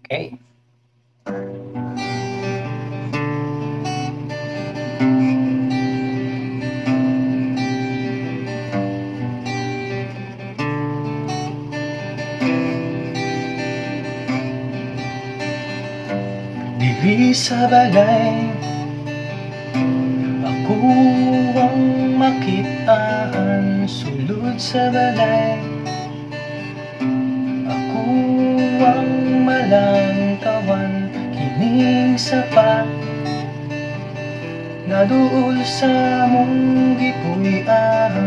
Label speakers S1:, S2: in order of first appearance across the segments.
S1: Okay. Diri sa balay, ako ang makitaan. Sulod sa balay, ako ang malantawan. Kining sapat na duol sa mong gipuy-an.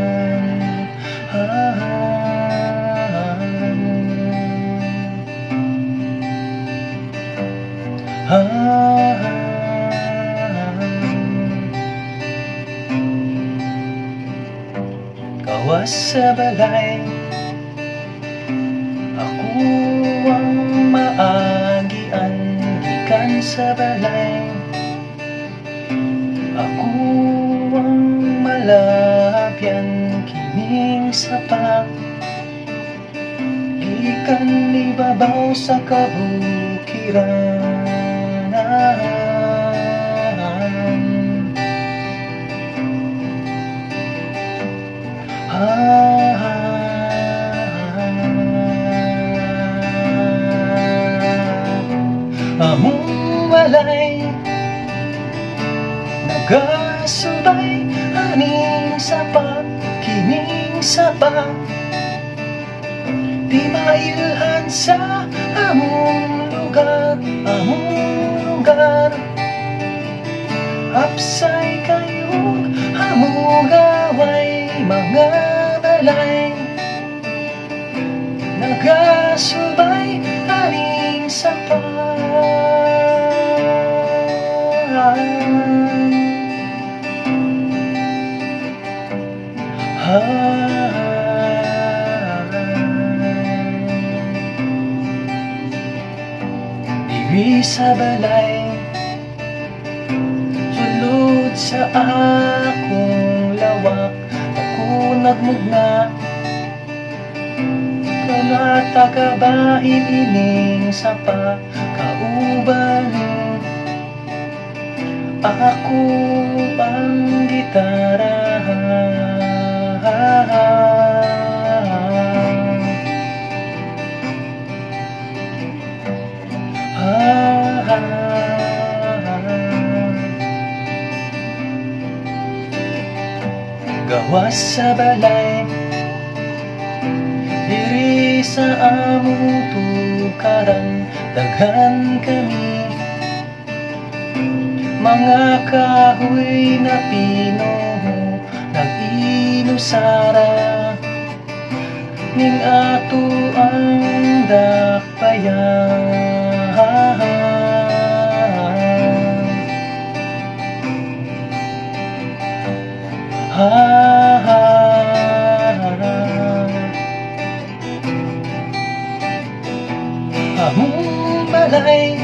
S1: Kawas sa balay, ako ang maagian. Gikan sa balay, ako ang malapyan. Kining sapat, gikan ibabaw sa kabukiran. Among walay nagasubay, aning sapat, kining sapat. Di mailhan sa among lugar, among lugar. Hapsay kayo, among gaway, mga balay. Nagasubay, aning sapat. Diri sa balay, sulod sa akong lawak, ako nagmugna. Ikaw na tagabahin ining sapa, kauban. Ako ang gitara. Gawas sa balay, diri sa among tukaran, daghan kami. Mga kahoy na pino, nag-inusara. Ning ato ang dakbayan. Among balay,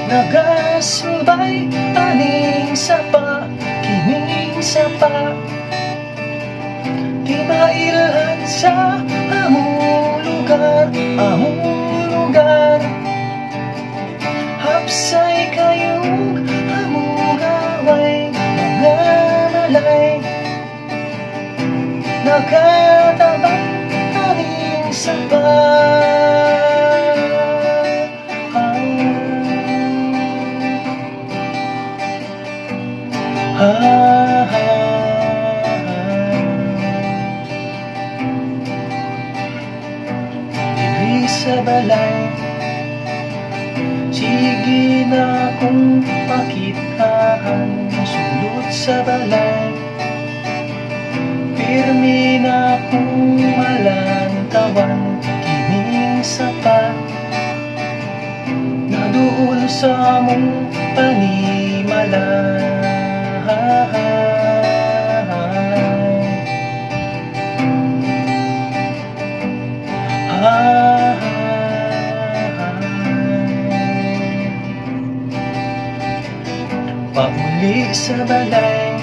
S1: nagasubay, aning sapa, kining sapa. Di mailhan sa among lugar, among lugar. Hapsay kayong among gaway, mga malay. Nakatabang aning sapa. Diri sa balay, sige na kung pakitaan. Sulod sa balay, pirmi na kung malantawan. Kining sapat, naduol sa mong panimalan. Pauli sa balay,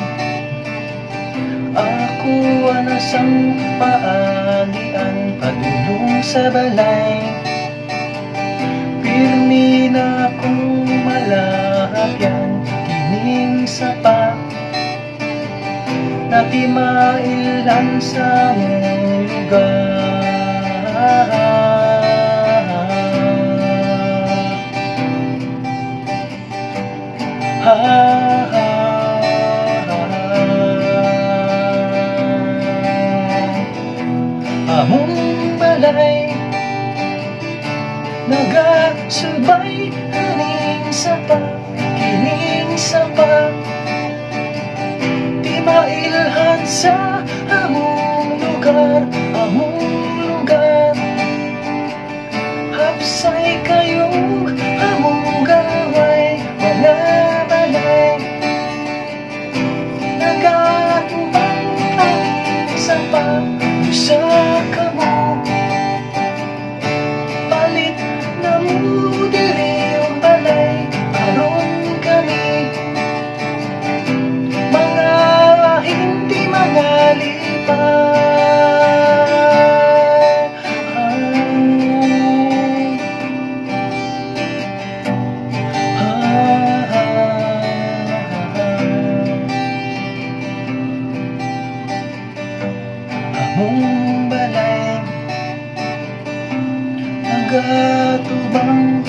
S1: ako anasang paagian. Padulong sa balay, na kong malapyan kining sapa na di mailan sa mong lugar. Among balay nagasubay kining sapa, kining sapa di mailhan sa among lugar, among lugar. Hapsay kayong among gaway, mga balay nagatubang ang sapa sa kamo. Palit na mo diri ang balay aron kami mga hindi mangalipay. Among balay nagatubang